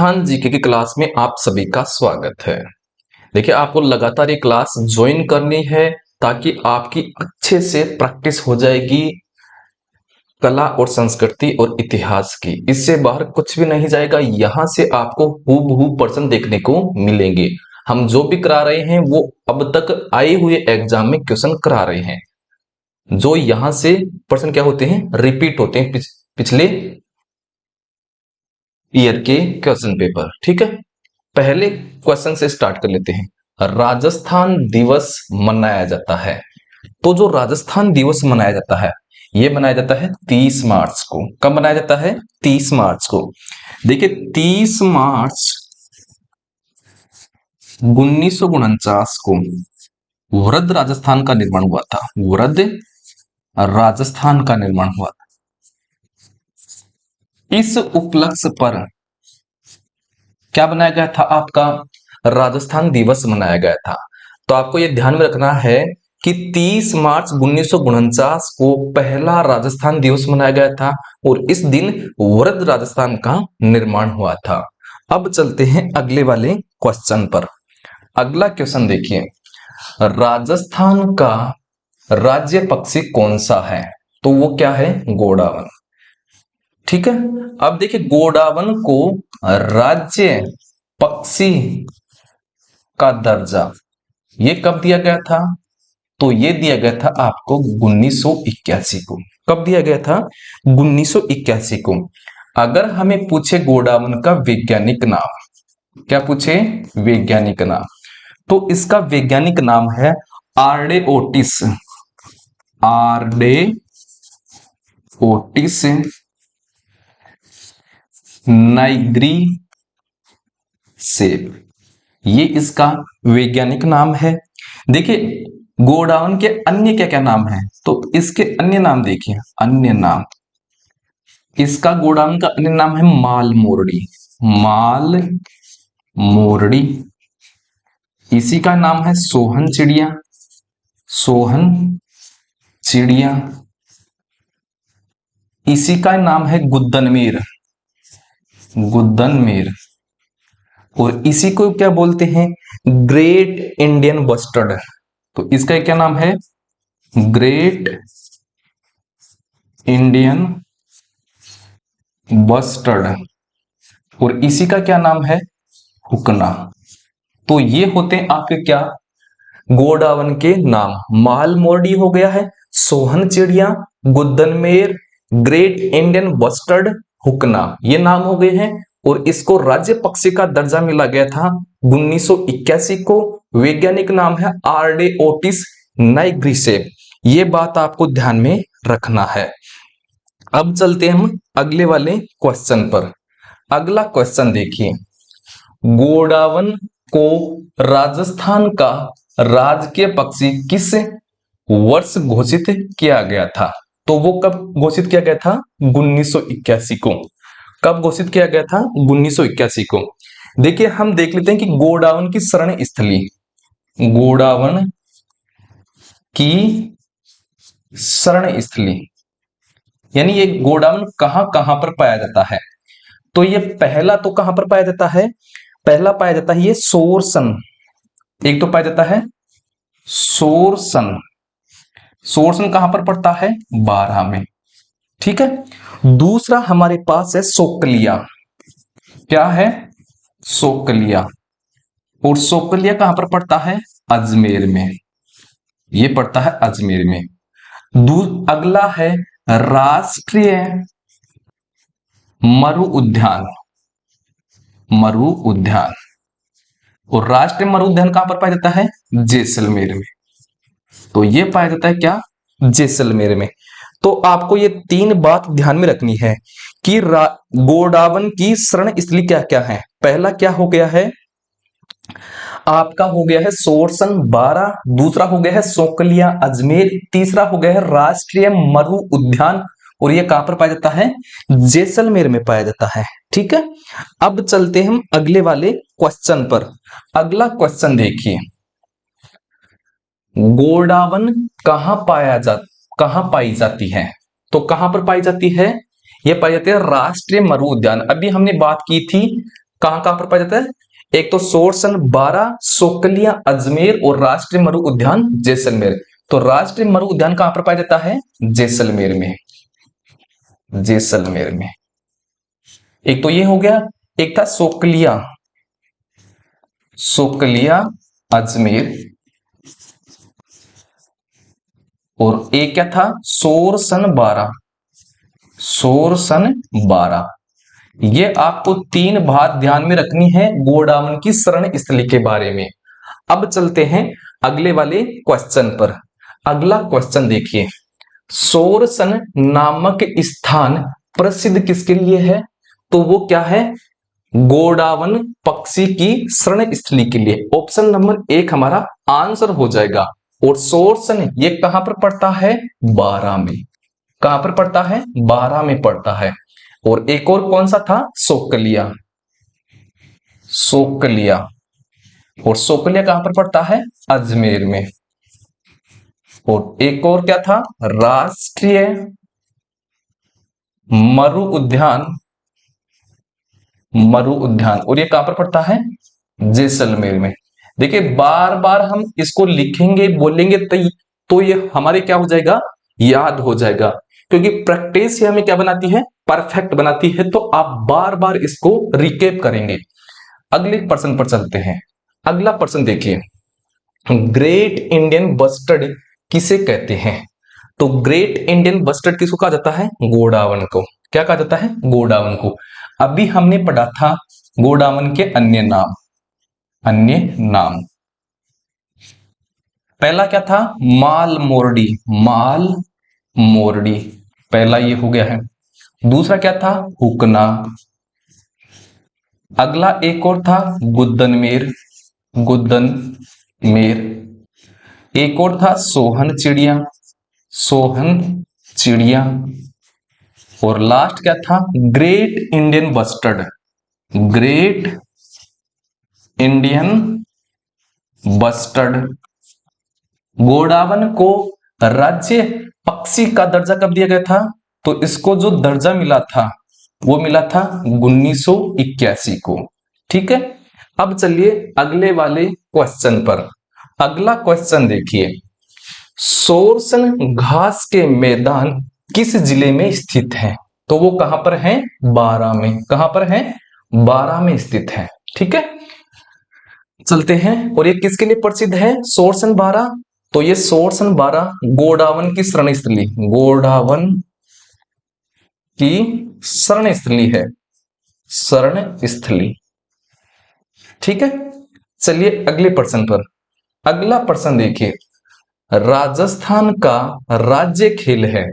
Rajasthan GK की class में आप सभी का स्वागत है। देखिए, आपको लगातार ये क्लास ज्वाइन करनी है ताकि आपकी अच्छे से प्रैक्टिस हो जाएगी कला और संस्कृति और इतिहास की। इससे बाहर कुछ भी नहीं जाएगा। यहां से आपको हूबहू प्रश्न देखने को मिलेंगे। हम जो भी करा रहे हैं वो अब तक आए हुए एग्जाम में क्वेश्चन करा रहे हैं। जो यहां से प्रश्न क्या होते हैं, रिपीट होते हैं पिछले ईयर के क्वेश्चन पेपर। ठीक है, पहले क्वेश्चन से स्टार्ट कर लेते हैं। राजस्थान दिवस मनाया जाता है। तो जो राजस्थान दिवस मनाया जाता है, यह मनाया जाता है 30 मार्च को। कब मनाया जाता है? 30 मार्च को। देखिए, 30 मार्च 1949 को वृद्ध राजस्थान का निर्माण हुआ था। वृद्ध राजस्थान का निर्माण हुआ था। इस उपलक्ष्य पर क्या बनाया गया था? आपका राजस्थान दिवस मनाया गया था। तो आपको यह ध्यान में रखना है कि 30 मार्च 1949 को पहला राजस्थान दिवस मनाया गया था और इस दिन वृद्ध राजस्थान का निर्माण हुआ था। अब चलते हैं अगले वाले क्वेश्चन पर। अगला क्वेश्चन देखिए, राजस्थान का राज्य पक्षी कौन सा है? तो वो क्या है? गोडावन। ठीक है, अब देखिए, गोडावन को राज्य पक्षी का दर्जा ये कब दिया गया था? तो ये दिया गया था आपको 1981 को। कब दिया गया था? 1981 को। अगर हमें पूछे गोडावन का वैज्ञानिक नाम, क्या पूछे? वैज्ञानिक नाम, तो इसका वैज्ञानिक नाम है आर्डे ओटिस। आर्डे ओटिस नाइग्री सेप, ये इसका वैज्ञानिक नाम है। देखिए, गोडाउन के अन्य क्या क्या नाम है? तो इसके अन्य नाम देखिए, अन्य नाम, इसका गोडाउन का अन्य नाम है माल मोरडी। माल मोरडी। इसी का नाम है सोहन चिड़िया। सोहन चिड़िया। इसी का नाम है गुद्दनमेर। गुद्दनमेर। और इसी को क्या बोलते हैं? Great Indian bustard. तो इसका क्या नाम है? Great Indian bustard. और इसी का क्या नाम है? हुकना। तो ये होते हैं आपके क्या? गोडावन के नाम। माल मोरडी हो गया है, सोहन चिड़िया, गुद्दनमेर, ग्रेट इंडियन बस्टर्ड, हुकना, ये नाम हो गए हैं। और इसको राज्य पक्षी का दर्जा मिला गया था 1981 को। वैज्ञानिक नाम है आर्डे ओटिस नाइग्रिसेप। ये बात आपको ध्यान में रखना है। अब चलते हैं हम अगले वाले क्वेश्चन पर। अगला क्वेश्चन देखिए, गोडावन को राजस्थान का राजकीय पक्षी किस वर्ष घोषित किया गया था? तो वो कब घोषित किया गया था? 1981 को। कब घोषित किया गया था? 1981 को। देखिए, हम देख लेते हैं कि गोडावन की शरण स्थली, गोडावन की शरण स्थली यानी ये गोडावन कहां कहां पर पाया जाता है? तो ये पहला तो कहां पर पाया जाता है? पहला पाया जाता है ये सोरसन। एक तो पाया जाता है सोरसन। सोरसन कहां पर पड़ता है? बारह में। ठीक है, दूसरा हमारे पास है सोकलिया। क्या है? सोकलिया। और सोकलिया कहां पर पड़ता है? अजमेर में। ये पड़ता है अजमेर में। अगला है राष्ट्रीय मरु उद्यान। मरु उद्यान। और राष्ट्रीय मरु उद्यान कहां पर पाया जाता है? जैसलमेर में। तो ये पाया जाता है क्या? जैसलमेर में। तो आपको ये तीन बात ध्यान में रखनी है कि गोडावन की शरण स्थली क्या क्या है। पहला क्या हो गया है? आपका हो गया है सोरसन 12, दूसरा हो गया है सोकलिया अजमेर, तीसरा हो गया है राष्ट्रीय मरु उद्यान। और ये कहां पर पाया जाता है? जैसलमेर में पाया जाता है। ठीक है, अब चलते हैं हम अगले वाले क्वेश्चन पर। अगला क्वेश्चन देखिए, गोडावन कहां पाई जाती है? तो कहां पर पाई जाती है? यह पाई जाती है राष्ट्रीय मरु उद्यान। अभी हमने बात की थी कहां कहां पर पाया जाता है? एक तो सोरसन बारा, सोकलिया अजमेर और राष्ट्रीय मरु उद्यान जैसलमेर। तो राष्ट्रीय मरु उद्यान कहां पर पाया जाता है? जैसलमेर में, जैसलमेर में। एक तो ये हो गया, एक था सोकलिया, सोकलिया अजमेर, और एक क्या था? सोरसन बारा, सोरसन बारा। ये आपको तीन बात ध्यान में रखनी है गोडावन की शरण स्थली के बारे में। अब चलते हैं अगले वाले क्वेश्चन पर। अगला क्वेश्चन देखिए, सोरसन नामक स्थान प्रसिद्ध किसके लिए है? तो वो क्या है? गोडावन पक्षी की शरण स्थली के लिए। ऑप्शन नंबर 1 हमारा आंसर हो जाएगा। और सोरसन ये कहां पर पड़ता है? बारा में। कहां पर पड़ता है? बारा में पड़ता है। और एक और कौन सा था? सोकलिया, सोकलिया। और सोकलिया कहां पर पड़ता है? अजमेर में। और एक और क्या था? राष्ट्रीय मरु उद्यान, मरु उद्यान। और ये कहां पर पड़ता है? जैसलमेर में। देखिए बार बार हम इसको लिखेंगे बोलेंगे तो ये हमारे क्या हो जाएगा? याद हो जाएगा। क्योंकि प्रैक्टिस ही हमें क्या बनाती है? परफेक्ट बनाती है। तो आप बार बार इसको रिकेप करेंगे। अगले प्रश्न पर चलते हैं। अगला प्रश्न देखिए, ग्रेट इंडियन बस्टर्ड किसे कहते हैं? तो ग्रेट इंडियन बस्टर्ड किसको कहा जाता है? गोडावन को। क्या कहा जाता है? गोडावन को। अभी हमने पढ़ा था गोडावन के अन्य नाम, अन्य नाम। पहला क्या था? माल मोरडी, माल मोरडी, पहला ये हो गया है। दूसरा क्या था? हुकना। अगला एक और था गुद्दनमेर, गुद्दनमेर। एक और था सोहन चिड़िया, सोहन चिड़िया। और लास्ट क्या था? Great Indian bustard, great Indian bustard. Godown को राज्य पक्षी का दर्जा कब दिया गया था? तो इसको जो दर्जा मिला था वो मिला था 1981 को। ठीक है। अब चलिए अगले वाले क्वेश्चन पर। अगला क्वेश्चन देखिए, सोरसन घास के मैदान किस जिले में स्थित है? तो वो कहां पर है? बारां में। कहां पर है? बारां में स्थित है। ठीक है, चलते हैं। और ये किसके लिए प्रसिद्ध है? सोरसन बारा। तो ये सोरसन बारा गोडावन की शरण स्थली, गोडावन की शरण स्थली है, शरण स्थली। ठीक है, चलिए अगले प्रश्न पर। अगला प्रश्न देखिए, राजस्थान का राज्य खेल है।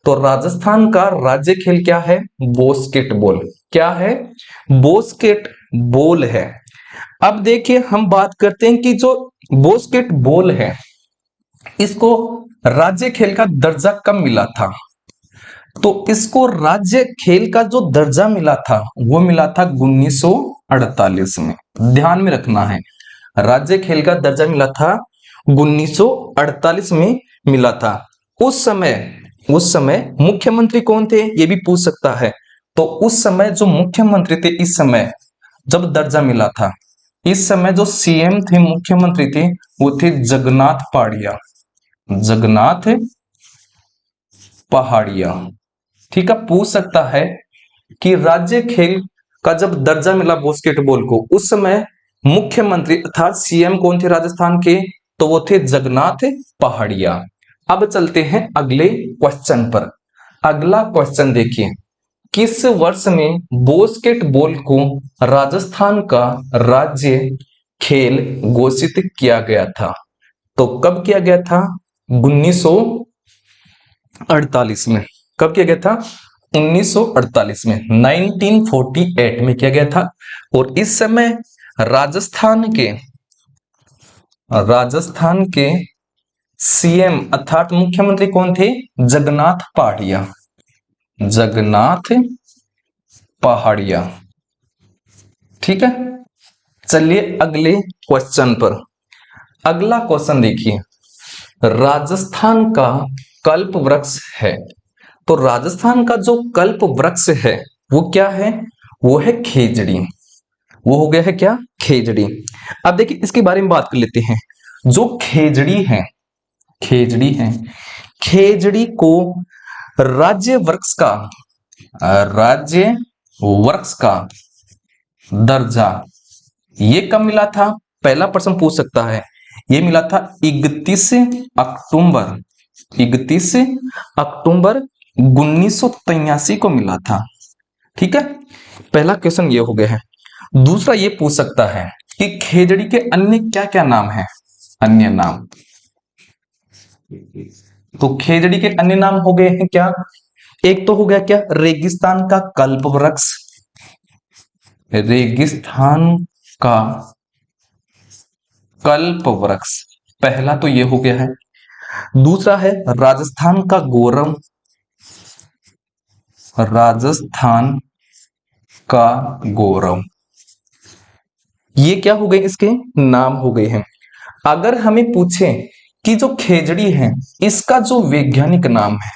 तो राजस्थान का राज्य खेल क्या है? बास्केटबॉल। क्या है? बास्केटबॉल है। अब देखिए हम बात करते हैं कि जो बास्केटबॉल है इसको राज्य खेल का दर्जा कब मिला था? तो इसको राज्य खेल का जो दर्जा मिला था वो मिला था 1948 में। ध्यान में रखना है, राज्य खेल का दर्जा मिला था 1948 में मिला था। उस समय मुख्यमंत्री कौन थे ये भी पूछ सकता है। तो उस समय जो मुख्यमंत्री थे, इस समय जब दर्जा मिला था, इस समय जो सीएम थे, मुख्यमंत्री थे, वो थे जगन्नाथ पहाड़िया, जगन्नाथ पहाड़िया। ठीक है, पूछ सकता है कि राज्य खेल का जब दर्जा मिला बास्केटबॉल को, उस समय मुख्यमंत्री अर्थात सीएम कौन थे राजस्थान के? तो वो थे जगन्नाथ पहाड़िया। अब चलते हैं अगले क्वेश्चन पर। अगला क्वेश्चन देखिए, किस वर्ष में बास्केटबॉल को राजस्थान का राज्य खेल घोषित किया गया था? तो कब किया गया था? 1948 में। कब किया गया था? 1948 में, 1948 में किया गया था। और इस समय राजस्थान के सीएम अर्थात मुख्यमंत्री कौन थे? जगन्नाथ पहाड़िया, जगन्नाथ पहाड़िया। ठीक है, चलिए अगले क्वेश्चन पर। अगला क्वेश्चन देखिए, राजस्थान का कल्प वृक्ष है। तो राजस्थान का जो कल्प वृक्ष है वो क्या है? वो है खेजड़ी। वो हो गया है क्या, खेजड़ी। अब देखिए इसके बारे में बात कर लेते हैं। जो खेजड़ी है, खेजड़ी है, खेजड़ी को राज्य वृक्ष का, राज्य वृक्ष का दर्जा ये कब मिला था, पहला प्रश्न पूछ सकता है। ये मिला था 31 अक्टूबर, 31 अक्टूबर 1983 को मिला था। ठीक है, पहला क्वेश्चन ये हो गया है। दूसरा ये पूछ सकता है कि खेजड़ी के अन्य क्या क्या नाम है, अन्य नाम। तो खेजड़ी के अन्य नाम हो गए हैं क्या, एक तो हो गया क्या, रेगिस्तान का कल्प वृक्ष, रेगिस्तान का कल्प वृक्ष, पहला तो ये हो गया है। दूसरा है राजस्थान का गोरम, राजस्थान का गोरम। ये क्या हो गए, इसके नाम हो गए हैं। अगर हमें पूछे कि जो खेजड़ी है इसका जो वैज्ञानिक नाम है,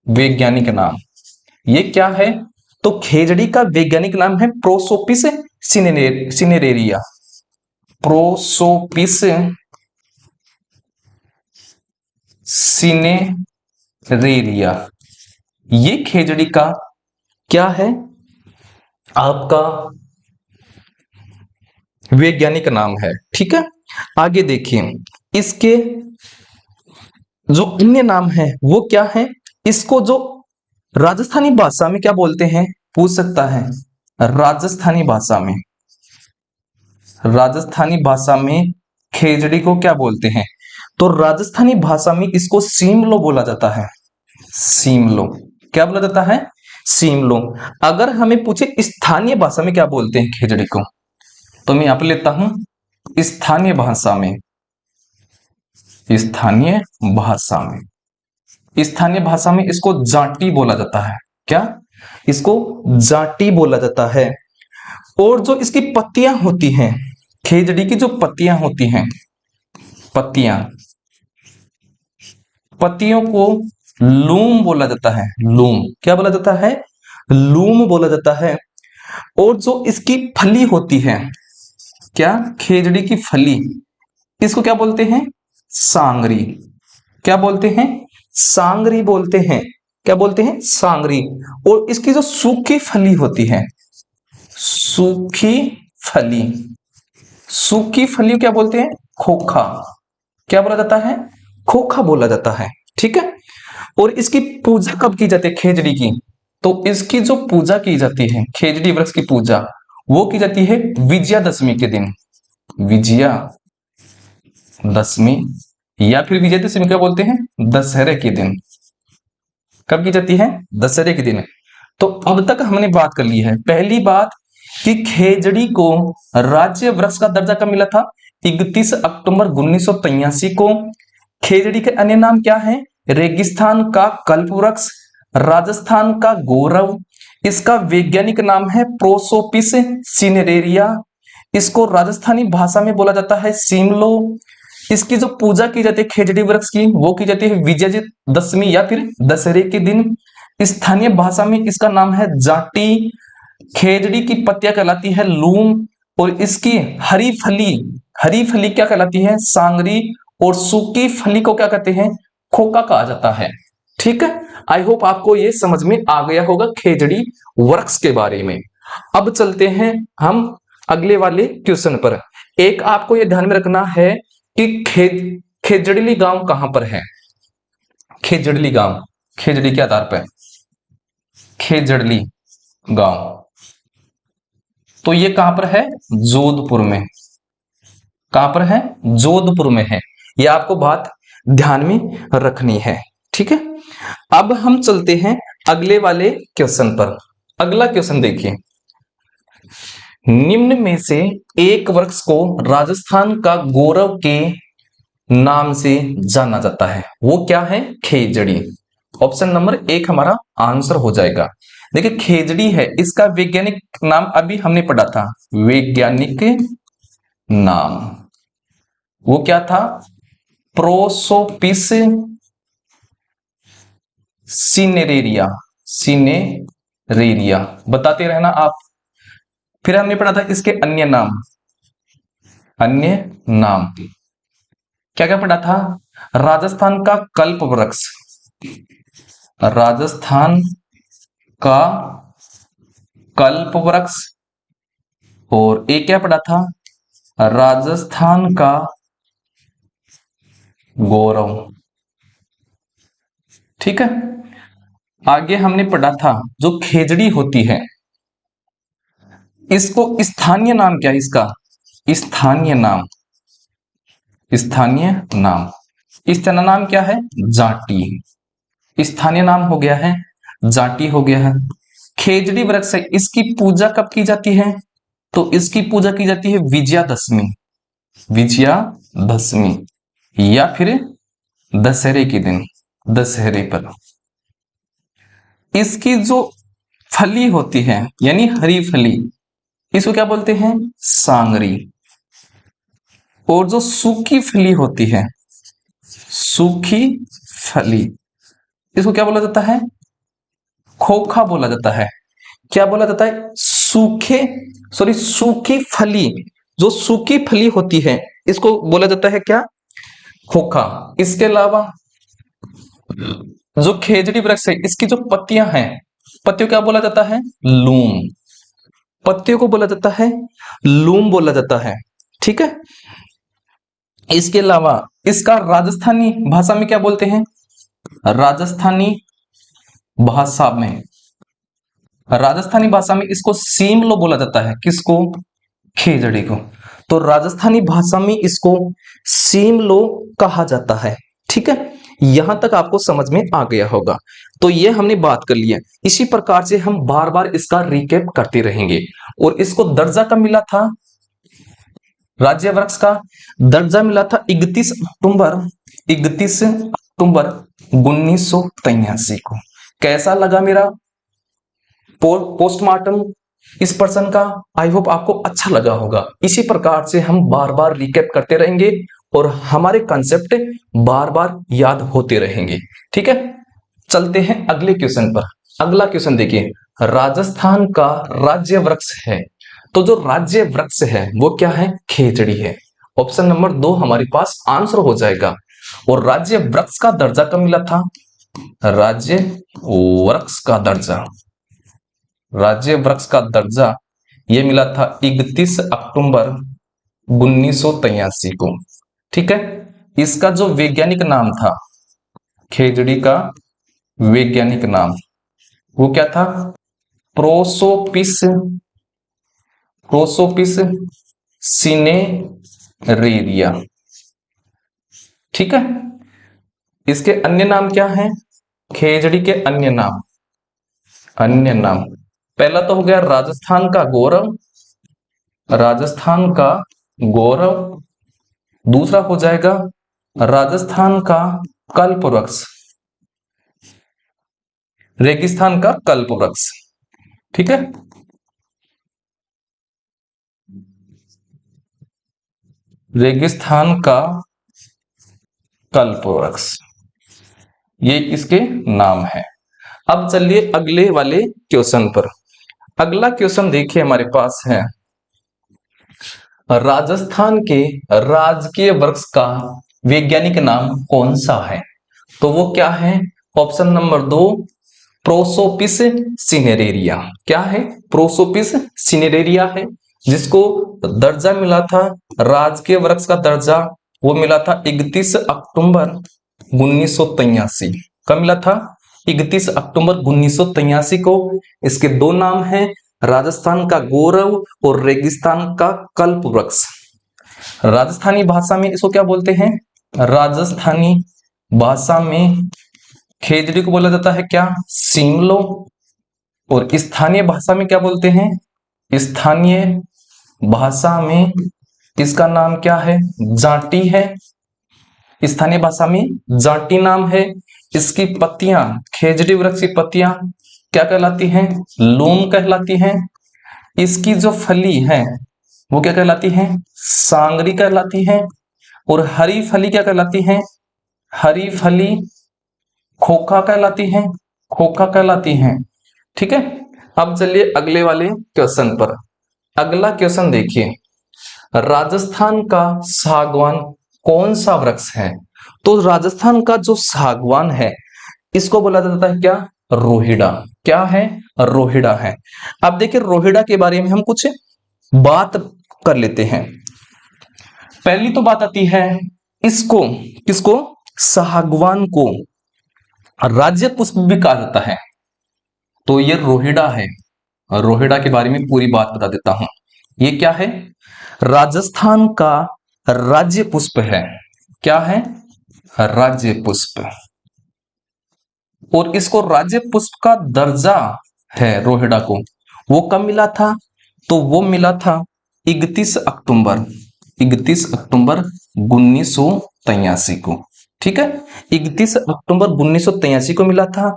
वैज्ञानिक नाम ये क्या है, तो खेजड़ी का वैज्ञानिक नाम है प्रोसोपिस सिनेरेरिया, प्रोसोपिस सिनेरेरिया। ये खेजड़ी का क्या है, आपका वैज्ञानिक नाम है। ठीक है, आगे देखिए इसके जो अन्य नाम है वो क्या है, इसको जो राजस्थानी भाषा में क्या बोलते हैं, पूछ सकता है। राजस्थानी भाषा में, राजस्थानी भाषा में खेजड़ी को क्या बोलते हैं, तो राजस्थानी भाषा में इसको सीमलो बोला जाता है, सीमलो। क्या बोला जाता है, सीमलो। अगर हमें पूछे स्थानीय भाषा में क्या बोलते हैं खेजड़ी को, तो मैं यहां पर लेता हूं स्थानीय भाषा में, स्थानीय भाषा में, स्थानीय भाषा में इसको जाटी बोला जाता है। क्या, इसको जाटी बोला जाता है। और जो इसकी पत्तियां होती हैं, खेजड़ी की जो पत्तियां होती हैं, पत्तियां, पत्तियों को लूम बोला जाता है, लूम। क्या बोला जाता है, लूम बोला जाता है। और जो इसकी फली होती है, क्या, खेजड़ी की फली, इसको क्या बोलते हैं, सांगरी। क्या बोलते हैं, सांगरी बोलते हैं। क्या बोलते हैं, सांगरी। और इसकी जो सूखी फली होती है, सूखी फली, सूखी फली क्या बोलते हैं, खोखा। क्या बोला जाता है, खोखा बोला जाता है। ठीक है, और इसकी पूजा कब की जाती है खेजड़ी की, तो इसकी जो पूजा की जाती है खेजड़ी वृक्ष की पूजा, वो की जाती है विजयादशमी के दिन, विजयादशमी, या फिर विजयादशमी क्या बोलते हैं, दशहरे के दिन। कब की जाती है, दशहरे के दिन। तो अब तक हमने बात कर ली है, पहली बात कि खेजड़ी को राज्य वृक्ष का दर्जा कब मिला था, 31 अक्टूबर 1983 को। खेजड़ी के अन्य नाम क्या है, रेगिस्तान का कल्प वृक्ष, राजस्थान का गौरव, इसका वैज्ञानिक नाम है प्रोसोपिस सिनेरेरिया, इसको राजस्थानी भाषा में बोला जाता है सीमलो। इसकी जो पूजा की जाती है खेजड़ी वृक्ष की, वो की जाती है विजयादशमी या फिर दशहरे के दिन। स्थानीय भाषा में इसका नाम है जाटी। खेजड़ी की पत्तियां कहलाती है लूम, और इसकी हरी फली, हरी फली क्या कहलाती है, सांगरी, और सूखी फली को क्या कहते हैं, खोका कहा जाता है। ठीक है, आई होप आपको ये समझ में आ गया होगा खेजड़ी वृक्ष के बारे में। अब चलते हैं हम अगले वाले क्वेश्चन पर। एक आपको ये ध्यान में रखना है कि खेजड़ली गांव कहां पर है, खेजड़ली गांव, खेजड़ी के आधार पर खेजड़ली गांव, तो ये कहां पर है, जोधपुर में। कहां पर है, जोधपुर में है। ये आपको बात ध्यान में रखनी है। ठीक है, अब हम चलते हैं अगले वाले क्वेश्चन पर। अगला क्वेश्चन देखिए, निम्न में से एक वृक्ष को राजस्थान का गौरव के नाम से जाना जाता है, वो क्या है, खेजड़ी। ऑप्शन नंबर 1 हमारा आंसर हो जाएगा। देखिए खेजड़ी है, इसका वैज्ञानिक नाम अभी हमने पढ़ा था, वैज्ञानिक नाम वो क्या था, प्रोसोपिस सिनेरेरिया, सिनेरेरिया। बताते रहना आप, फिर हमने पढ़ा था इसके अन्य नाम, अन्य नाम क्या क्या पढ़ा था? राजस्थान का कल्प वृक्ष, राजस्थान का कल्प वृक्ष, और एक क्या पढ़ा था? राजस्थान का गौरव। ठीक है, आगे हमने पढ़ा था जो खेजड़ी होती है, इसको स्थानीय नाम क्या है इसका? स्थानीय नाम, स्थानीय नाम, स्थानीय नाम क्या है? जाटी। स्थानीय नाम हो गया है जाटी, हो गया है। खेजड़ी वृक्ष है, इसकी पूजा कब की जाती है? तो इसकी पूजा की जाती है विजयादशमी, विजयादशमी या फिर दशहरे के दिन, दशहरे पर। इसकी जो फली होती है यानी हरी फली, इसको क्या बोलते हैं? सांगरी। और जो सूखी फली होती है, सूखी फली, इसको क्या बोला जाता है? खोखा बोला जाता है। क्या बोला जाता है? सूखी फली, जो सूखी फली होती है इसको बोला जाता है क्या? खोखा। इसके अलावा जो खेजड़ी वृक्ष है, इसकी जो पत्तियां हैं, पत्तियों क्या बोला जाता है? लूम। पत्तियों को बोला जाता है लूम, बोला जाता है। ठीक है, इसके अलावा इसका राजस्थानी भाषा में क्या बोलते हैं? राजस्थानी भाषा में, राजस्थानी भाषा में इसको सीमलो बोला जाता है। किसको? खेजड़ी को। तो राजस्थानी भाषा में इसको सीमलो कहा जाता है। ठीक है, यहां तक आपको समझ में आ गया होगा। तो ये हमने बात कर लिया। इसी प्रकार से हम बार बार इसका रिकैप करते रहेंगे। और इसको दर्जा कब मिला था? राज्य वृक्ष का दर्जा मिला था 31 अक्टूबर 1983 को। कैसा लगा मेरा पोस्टमार्टम इस पर्सन का? आई होप आपको अच्छा लगा होगा। इसी प्रकार से हम बार बार रिकैप करते रहेंगे और हमारे कंसेप्ट बार बार याद होते रहेंगे। ठीक है, चलते हैं अगले क्वेश्चन पर। अगला क्वेश्चन देखिए, राजस्थान का राज्य वृक्ष है, तो जो राज्य वृक्ष है वो क्या है? खेजड़ी है। ऑप्शन नंबर 2 हमारे पास आंसर हो जाएगा। और राज्य वृक्ष का दर्जा कब मिला था? राज्य वृक्ष का दर्जा, राज्य वृक्ष का दर्जा यह मिला था 31 अक्टूबर 1983 को। ठीक है, इसका जो वैज्ञानिक नाम था, खेजड़ी का वैज्ञानिक नाम वो क्या था? Prosopis, Prosopis cineraria. ठीक है, इसके अन्य नाम क्या हैं? खेजड़ी के अन्य नाम, अन्य नाम पहला तो हो गया राजस्थान का गौरव, राजस्थान का गौरव। दूसरा हो जाएगा राजस्थान का कल्प वृक्ष, रेगिस्तान का कल्प वृक्ष। ठीक है, रेगिस्तान का कल्प वृक्ष, ये इसके नाम है। अब चलिए अगले वाले क्वेश्चन पर। अगला क्वेश्चन देखिए हमारे पास है, राजस्थान के राजकीय वृक्ष का वैज्ञानिक नाम कौन सा है? तो वो क्या है? Option number 2 Prosopis cineraria. क्या है? प्रोसोपिस सिनेरेरिया है, जिसको दर्जा मिला था, राजकीय वृक्ष का दर्जा वो मिला था 31 अक्टूबर 1983। कब मिला था? 31 अक्टूबर 1983 को। इसके दो नाम हैं, राजस्थान का गौरव और रेगिस्तान का कल्प वृक्ष। राजस्थानी भाषा में इसको क्या बोलते हैं? राजस्थानी भाषा में खेजड़ी को बोला जाता है क्या? सीमलो। और स्थानीय भाषा में क्या बोलते हैं? स्थानीय भाषा में इसका नाम क्या है? जाटी है। स्थानीय भाषा में जाटी नाम है। इसकी पत्तियां, खेजड़ी वृक्ष की पत्तियां क्या कहलाती हैं? लूम कहलाती हैं। इसकी जो फली है वो क्या कहलाती है? सांगरी कहलाती है। और हरी फली क्या कहलाती है? हरी फली खोखा कहलाती है, खोखा कहलाती हैं। ठीक है, अब चलिए अगले वाले क्वेश्चन पर। अगला क्वेश्चन देखिए, राजस्थान का सागवान कौन सा वृक्ष है? तो राजस्थान का जो सागवान है इसको बोला जाता है क्या? रोहिड़ा। क्या है? रोहिड़ा है। अब देखिए रोहिड़ा के बारे में हम कुछ बात कर लेते हैं। पहली तो बात आती है इसको, किसको? सागवान को राज्य पुष्प भी कहा जाता है। तो ये रोहिड़ा है। रोहिड़ा के बारे में पूरी बात बता देता हूं। ये क्या है? राजस्थान का राज्य पुष्प है। क्या है? राज्य पुष्प। और इसको राज्य पुष्प का दर्जा है रोहिड़ा को, वो कब मिला था? तो वो मिला था 31 अक्टूबर 1983 को। ठीक है, 31 अक्टूबर 1983 को मिला था।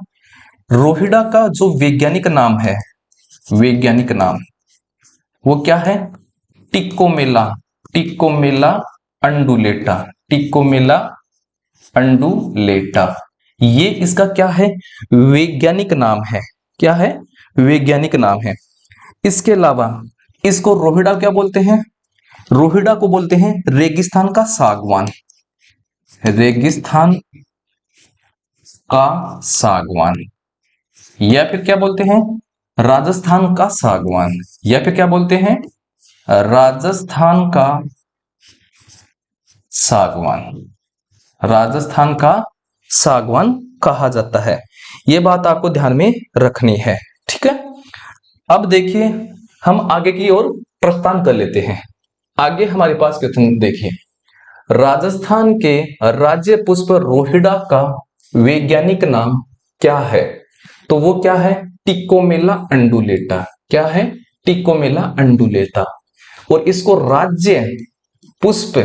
रोहिड़ा का जो वैज्ञानिक नाम है, वैज्ञानिक नाम वो क्या है? टिक्कोमेला। टिक्कोमेला अंडुलेटा। टिक्कोमेला अंडुलेटा, ये इसका क्या है? वैज्ञानिक नाम है। क्या है? वैज्ञानिक नाम है। इसके अलावा इसको रोहिड़ा क्या बोलते हैं? रोहिड़ा को बोलते हैं रेगिस्तान का सागवान। रेगिस्तान का सागवान, या फिर क्या बोलते हैं? राजस्थान का सागवान, या फिर क्या बोलते हैं? राजस्थान का सागवान। राजस्थान का सागवान कहा जाता है। यह बात आपको ध्यान में रखनी है। ठीक है, अब देखिए हम आगे की ओर प्रस्थान कर लेते हैं। आगे हमारे पास क्वेश्चन देखिए, राजस्थान के राज्य पुष्प रोहिड़ा का वैज्ञानिक नाम क्या है? तो वो क्या है? टिक्कोमेला अंडुलेटा। क्या है? टिक्कोमेला अंडुलेटा। और इसको राज्य पुष्प,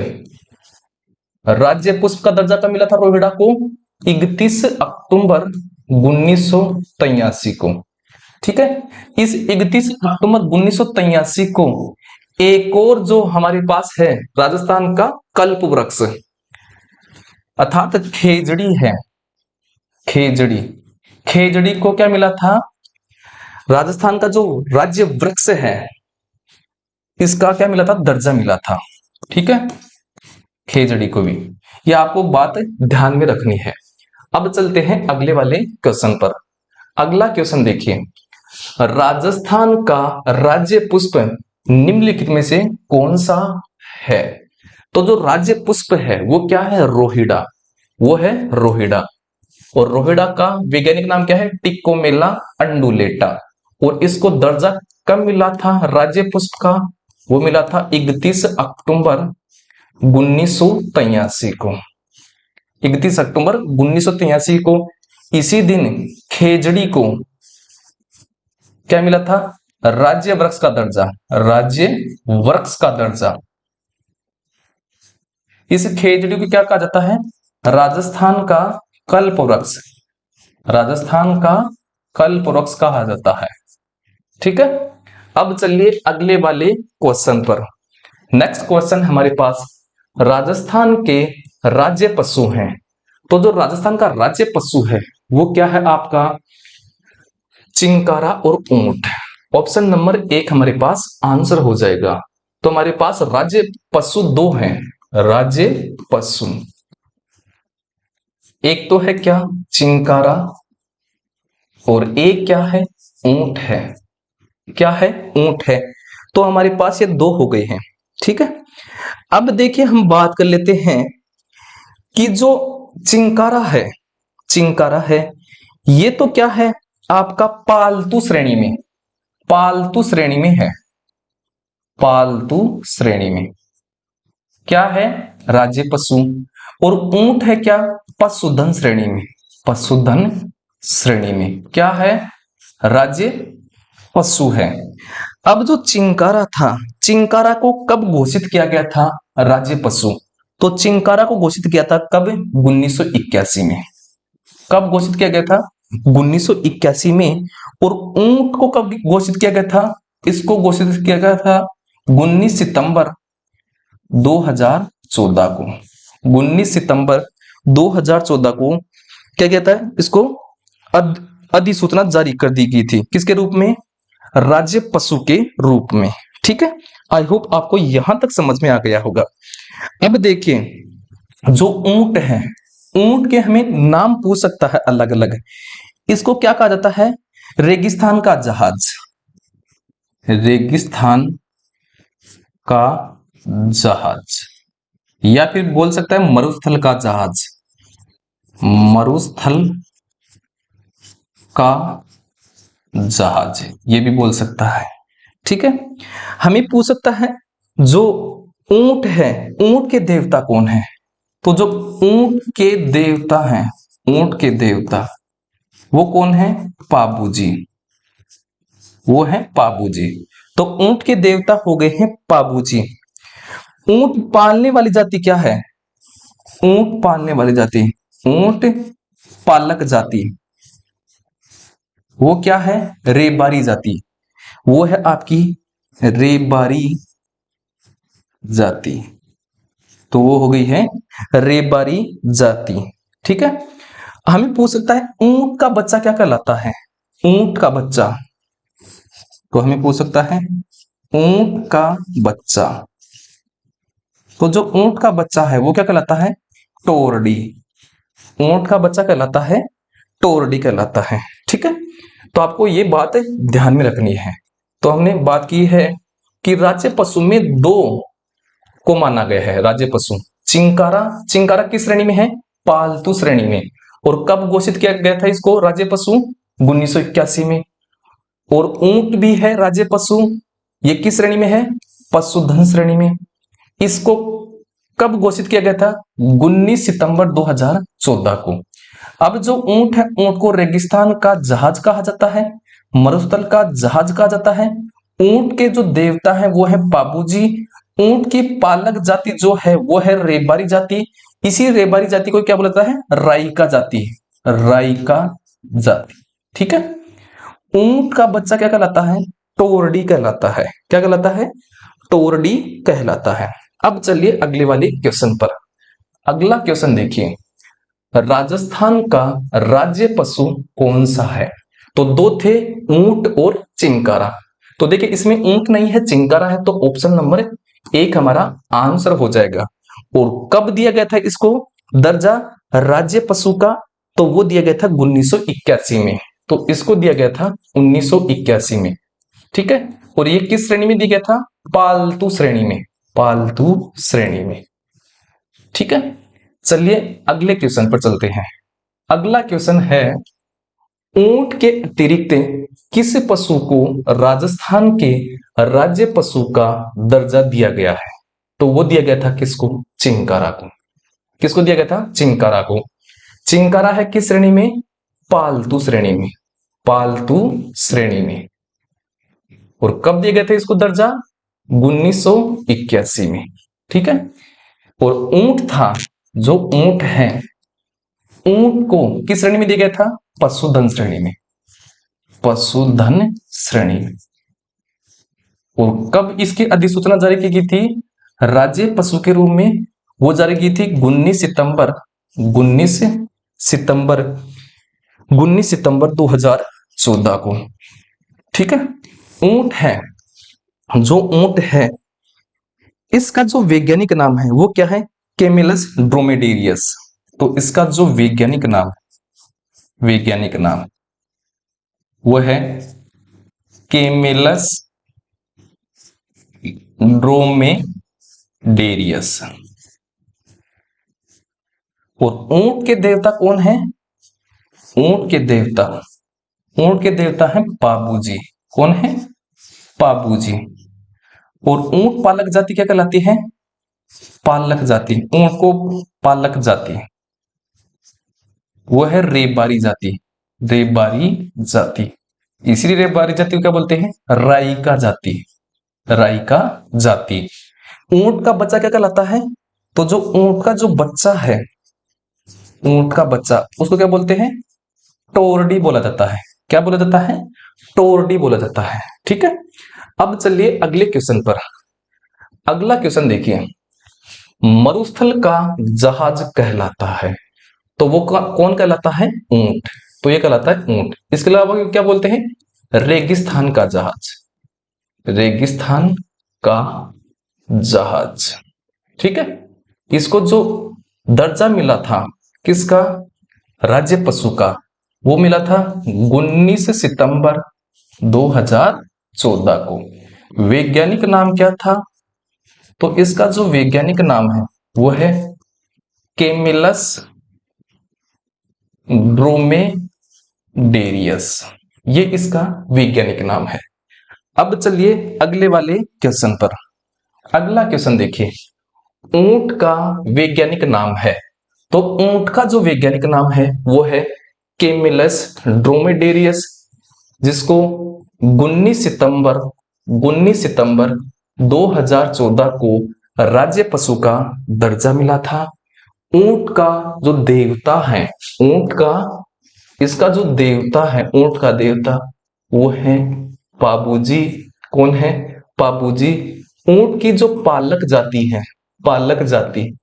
राज्य पुष्प का दर्जा कब मिला था रोहिड़ा को? 31 अक्टूबर 1983 को। ठीक है, इस 31 अक्टूबर 1983 को एक और जो हमारे पास है राजस्थान का कल्प वृक्ष अर्थात खेजड़ी है। खेजड़ी, खेजड़ी को क्या मिला था? राजस्थान का जो राज्य वृक्ष है इसका क्या मिला था? दर्जा मिला था। ठीक है, खेजड़ी को भी, यह आपको बात ध्यान में रखनी है। अब चलते हैं अगले वाले क्वेश्चन पर। अगला क्वेश्चन देखिए, राजस्थान का राज्य पुष्प निम्नलिखित में से कौन सा है? तो जो राज्य पुष्प है वो क्या है? रोहिड़ा। वो है रोहिड़ा। और रोहिड़ा का वैज्ञानिक नाम क्या है? टिक्कोमेला अंडुलेटा। और इसको दर्जा कब मिला था राज्य पुष्प का? वो मिला था 31 अक्टूबर 1983 को। 31 अक्टूबर 1983 को इसी दिन खेजड़ी को क्या मिला था? राज्य वृक्ष का दर्जा। राज्य वृक्ष का दर्जा। इस खेजड़ी को क्या कहा जाता है? राजस्थान का कल्प वृक्ष। राजस्थान का कल्प वृक्ष कहा जाता है। ठीक है, अब चलिए अगले वाले क्वेश्चन पर। नेक्स्ट क्वेश्चन हमारे पास, राजस्थान के राज्य पशु हैं। तो जो राजस्थान का राज्य पशु है वो क्या है आपका? चिंकारा और ऊंट। ऑप्शन नंबर 1 हमारे पास आंसर हो जाएगा। तो हमारे पास राज्य पशु दो हैं। राज्य पशु, एक तो है क्या? चिंकारा, और एक क्या है? ऊंट है। क्या है? ऊंट है। तो हमारे पास ये दो हो गए हैं। ठीक है, अब देखिए हम बात कर लेते हैं कि जो चिंकारा है, चिंकारा है ये तो क्या है आपका? पालतू श्रेणी में, पालतू श्रेणी में है। पालतू श्रेणी में क्या है? राज्य पशु। और ऊंट है क्या? पशुधन श्रेणी में। पशुधन श्रेणी में क्या है? राज्य पशु है। अब जो चिंकारा था, चिंकारा को कब घोषित किया गया था राज्य पशु? तो चिंकारा को घोषित किया था कब? 1981 में। कब घोषित किया गया था? 1981 में। और ऊंट को कब घोषित किया गया था? इसको घोषित किया गया था 19 सितंबर 2014 को। 19 सितंबर 2014 को क्या कहता है? इसको अधिसूचना जारी कर दी गई थी। किसके रूप में? राज्य पशु के रूप में। ठीक है, आई होप आपको यहां तक समझ में आ गया होगा। अब देखिए जो ऊंट है, ऊंट के हमें नाम पूछ सकता है अलग अलग। इसको क्या कहा जाता है? रेगिस्तान का जहाज, रेगिस्तान का जहाज, या फिर बोल सकता है मरुस्थल का जहाज, मरुस्थल का जहाज, ये भी बोल सकता है। ठीक है, हमें पूछ सकता है जो ऊंट है, ऊंट के देवता कौन है? तो जो ऊंट के देवता हैं, ऊंट के देवता वो कौन है? पाबू जी, वो है पाबू जी। तो ऊंट के देवता हो गए हैं पाबू जी। ऊंट पालने वाली जाति क्या है? ऊंट पालने वाली जाति, ऊंट पालक जाति, वो क्या है? रेबारी जाति, वो है आपकी रेबारी जाति। तो वो हो गई है रेबारी जाति। ठीक है, हमें पूछ सकता है ऊंट का बच्चा क्या कहलाता है? ऊंट का बच्चा, तो हमें पूछ सकता है ऊंट का बच्चा, तो जो ऊंट का बच्चा है वो क्या कहलाता है? टोरडी। ऊंट का बच्चा कहलाता है टोरडी कहलाता है। ठीक है, तो आपको ये बात ध्यान में रखनी है। तो हमने बात की है कि राज्य पशु में दो को माना गया है राज्य पशु। चिंकारा, चिंकारा किस श्रेणी में है? पालतू श्रेणी में। और कब घोषित किया गया था इसको राज्य पशु? 1981 में। और ऊंट भी है राज्य पशु, ये किस श्रेणी में है? पशुधन श्रेणी में। इसको कब घोषित किया गया था? 19 सितंबर 2014 को। अब जो ऊंट है, ऊंट को रेगिस्तान का जहाज कहा जाता है, मरुस्थल का जहाज कहा जाता है। ऊंट के जो देवता है वो है पाबूजी। ऊंट की पालक जाति जो है वो है रेबारी जाति। इसी रेबारी जाति को क्या बोला जाता है? राइका जाति, राइका जाति। ठीक है, ऊंट का बच्चा क्या कहलाता है? टोरडी कहलाता है। क्या कहलाता है? टोरडी कहलाता है। अब चलिए अगले वाले क्वेश्चन पर। अगला क्वेश्चन देखिए, राजस्थान का राज्य पशु कौन सा है? तो दो थे, ऊंट और चिंकारा। तो देखिए इसमें ऊंट नहीं है, चिंकारा है, तो ऑप्शन नंबर एक हमारा आंसर हो जाएगा। और कब दिया गया था इसको दर्जा राज्य पशु का? तो वो दिया गया था 1981 में। तो इसको दिया गया था 1981 में। ठीक है, और ये किस श्रेणी में दिया गया था? पालतू श्रेणी में, पालतू श्रेणी में। ठीक है, चलिए अगले क्वेश्चन पर चलते हैं। अगला क्वेश्चन है, ऊंट के अतिरिक्त किस पशु को राजस्थान के राज्य पशु का दर्जा दिया गया है? तो वो दिया गया था किसको? चिंकारा को। किसको दिया गया था? चिंकारा को। चिंकारा है किस श्रेणी में? पालतू श्रेणी में, पालतू श्रेणी में। और कब दिया गया था इसको दर्जा? 1981 में। ठीक है, और ऊंट था, जो ऊंट है, ऊंट को किस श्रेणी में दिया गया था? पशुधन श्रेणी में, पशुधन श्रेणी में। और कब इसकी अधिसूचना जारी की गई थी राज्य पशु के रूप में? वो जारी की थी 19 सितंबर 19 सितंबर 19 सितंबर 2014 को। ठीक है, ऊंट है, जो ऊंट है इसका जो वैज्ञानिक नाम है वो क्या है? कैमेलस ड्रोमेडेरियस। तो इसका जो वैज्ञानिक नाम, वैज्ञानिक नाम वो है कैमेलस ड्रोमेडेरियस। और ऊंट के देवता कौन है? ऊंट के देवता, ऊंट के देवता है पाबूजी। कौन है? पाबूजी। और ऊंट पालक जाति क्या कहलाती है? पालक जाति। ऊंट को पालक जाति वो है रेबारी जाति, रेबारी जाति। इसीलिए रेबारी जाति को क्या बोलते हैं? राइका जाति, राइका जाति। ऊंट का बच्चा क्या कहलाता है? तो जो ऊंट का जो बच्चा है, ऊंट का बच्चा, उसको क्या बोलते हैं? टोरडी बोला जाता है। क्या बोला जाता है? टोरडी बोला जाता है। ठीक है, अब चलिए अगले क्वेश्चन पर। अगला क्वेश्चन देखिए, मरुस्थल का जहाज कहलाता है, तो वो कौन कहलाता है? ऊंट। तो ये कहलाता है ऊंट। इसके अलावा क्या बोलते हैं? रेगिस्तान का जहाज, रेगिस्तान का जहाज। ठीक है, इसको जो दर्जा मिला था किसका, राज्य पशु का, वो मिला था 19 सितंबर 2014 को। वैज्ञानिक नाम क्या था, तो इसका जो वैज्ञानिक नाम है वो है कैमिलस ड्रोमेडेरियस, ये इसका वैज्ञानिक नाम है। अब चलिए अगले वाले क्वेश्चन पर। अगला क्वेश्चन देखिए, ऊंट का वैज्ञानिक नाम है, तो ऊंट का जो वैज्ञानिक नाम है वो है कैमिलस ड्रोमेडेरियस, जिसको 19 सितंबर 2014 को राज्य पशु का दर्जा मिला था। ऊंट का जो देवता है, ऊंट का इसका जो देवता है, ऊंट का देवता वो है पाबूजी। कौन है, पाबूजी। ऊंट की जो पालक जाति है, पालक जाति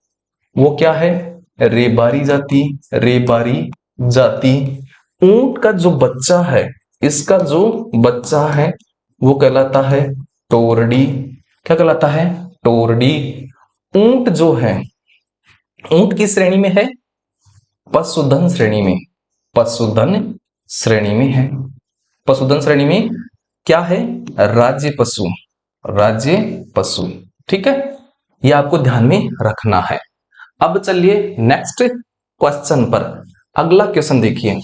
वो क्या है, रेबारी जाति, रेबारी जाति। ऊंट का जो बच्चा है, इसका जो बच्चा है वो कहलाता है टोरडी। क्या कहलाता है, टोरडी। ऊंट जो है, ऊंट की श्रेणी में है, पशुधन श्रेणी में, पशुधन श्रेणी में है। पशुधन श्रेणी में क्या है, राज्य पशु, राज्य पशु। ठीक है, ये आपको ध्यान में रखना है। अब चलिए नेक्स्ट क्वेश्चन पर। अगला क्वेश्चन देखिए,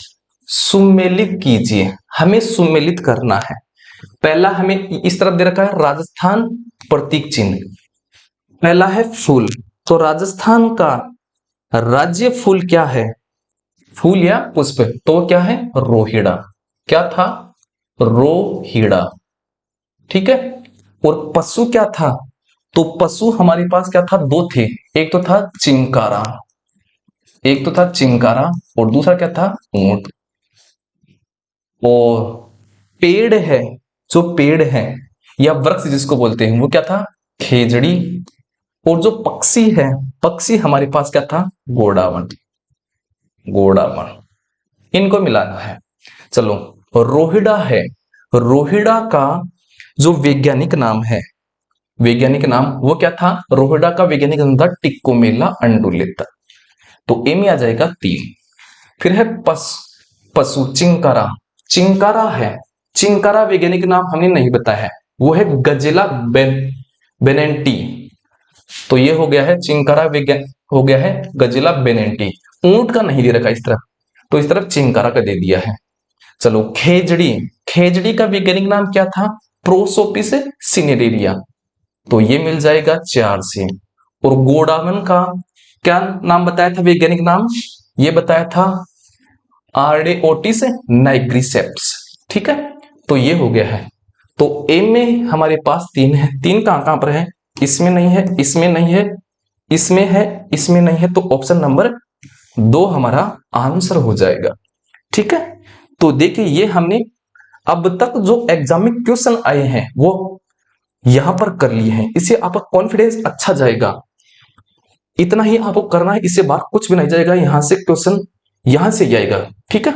सुमेलित कीजिए, हमें सुमेलित करना है। पहला हमें इस तरफ दे रखा है राजस्थान प्रतीक चिन्ह, पहला है फूल, तो राजस्थान का राज्य फूल क्या है, फूल या पुष्प, तो क्या है, रोहिड़ा। क्या था, रोहिड़ा। ठीक है, और पशु क्या था, तो पशु हमारे पास क्या था, दो थे, एक तो था चिंकारा, एक तो था चिंकारा और दूसरा क्या था, ऊंट। और पेड़ है, जो पेड़ है या वृक्ष जिसको बोलते हैं वो क्या था, खेजड़ी। और जो पक्षी है, पक्षी हमारे पास क्या था, गोडावण, गोडावण। इनको मिलाना है। चलो, रोहिड़ा है, रोहिड़ा का जो वैज्ञानिक नाम है, वैज्ञानिक नाम वो क्या था, रोहिड़ा का वैज्ञानिक नाम था टिक्कोमेला अंडुलेता, तो ए में आ जाएगा 3। फिर है पशु चिंकारा, चिंकारा है, चिंकारा वैज्ञानिक नाम हमने नहीं बताया है, वो है गजेला बेनेंटी। तो ये हो गया है चिंकारा वैज्ञानिक, हो गया है गजेला बेनेंटी। ऊंट का नहीं दे रखा इस तरफ, तो इस तरफ चिंकारा का दे दिया है। चलो, खेजड़ी, खेजड़ी का वैज्ञानिक नाम क्या था, प्रोसोपिस सिनेरेरिया, तो ये मिल जाएगा 4 से। और गोडावन का क्या नाम बताया था वैज्ञानिक नाम, ये बताया था आर्डेओटिस नाइग्रिसेप्स। ठीक है, तो ये हो गया है। तो ए में हमारे पास 3 है, 3 कहां कहां पर है, इसमें नहीं है, इसमें नहीं है, इसमें है, इसमें नहीं है, तो ऑप्शन नंबर 2 हमारा आंसर हो जाएगा। ठीक है, तो देखिए ये हमने अब तक जो एग्जाम में क्वेश्चन आए हैं वो यहां पर कर लिए हैं, इससे आपका कॉन्फिडेंस अच्छा जाएगा। इतना ही आपको करना है, इससे बाहर कुछ भी नहीं जाएगा, यहां से क्वेश्चन यहां से जाएगा। ठीक है,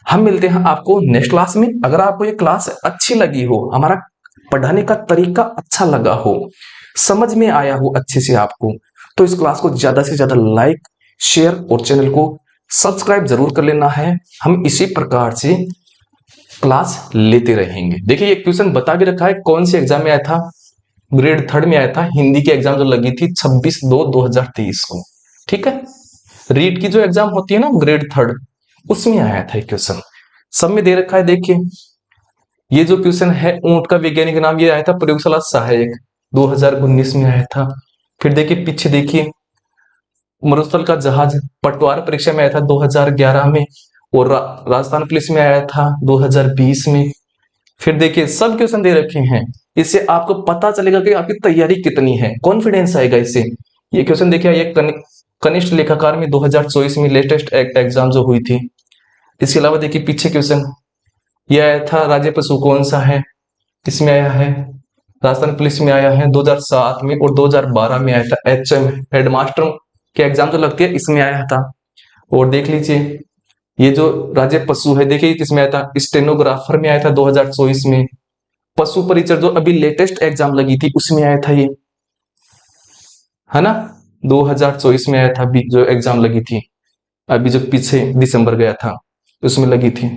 हम मिलते हैं आपको नेक्स्ट क्लास में। अगर आपको ये क्लास अच्छी लगी हो, हमारा पढ़ाने का तरीका अच्छा लगा हो, समझ में आया हो अच्छे से आपको, तो इस क्लास को ज्यादा से ज्यादा लाइक, शेयर और चैनल को सब्सक्राइब जरूर कर लेना है। हम इसी प्रकार से क्लास लेते रहेंगे। देखिए ये क्वेश्चन बता भी रखा है कौन से एग्जाम में आया था, ग्रेड 3 में आया था, हिंदी की एग्जाम जो लगी थी 26/2/2023 को। ठीक है, रीट की जो एग्जाम होती है ना ग्रेड 3, उसमें आया था क्वेश्चन, सब में दे रखा है। देखिए ये जो क्वेश्चन है, ऊंट का वैज्ञानिक नाम, ये आया था प्रयोगशाला सहायक 2019 में आया था। फिर देखिए पीछे देखिए, मरुस्थल का जहाज पटवार परीक्षा में आया था 2011 में, और राजस्थान पुलिस में आया था 2020 में। फिर देखिए सब क्वेश्चन दे रखे हैं, इससे आपको पता चलेगा कि आपकी तैयारी कितनी है, कॉन्फिडेंस आएगा इससे। ये क्वेश्चन देखिए, ये कनिष्ठ लेखाकार में 2024 में लेटेस्ट एग्जाम जो हुई थी। इसके अलावा देखिए पीछे क्वेश्चन ये आया था, राज्य पशु कौन सा है, इसमें आया है। राजस्थान पुलिस में आया है 2007 में, और 2012 में आया था HM हेडमास्टर के एग्जाम जो लगती है इसमें आया था। और देख लीजिए ये जो राज्य पशु है, देखिए किसमें आया था, स्टेनोग्राफर में आया था 2024 में। पशु परिचर जो अभी लेटेस्ट एग्जाम लगी थी उसमें आया था ये, है ना, 2024 में आया था अभी जो एग्जाम लगी थी, अभी जो पीछे दिसंबर गया था उसमें लगी थी।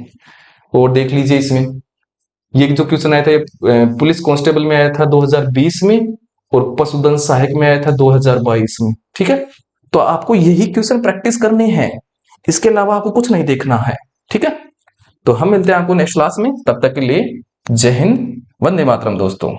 और देख लीजिए इसमें ये जो क्वेश्चन आया था, ये पुलिस कांस्टेबल में आया था 2020 में, और पशुधन सहायक में आया था 2022 में। ठीक है, तो आपको यही क्वेश्चन प्रैक्टिस करने हैं, इसके अलावा आपको कुछ नहीं देखना है। ठीक है, तो हम मिलते हैं आपको नेक्स्ट क्लास में, तब तक के लिए जय हिंद, वंदे मातरम दोस्तों।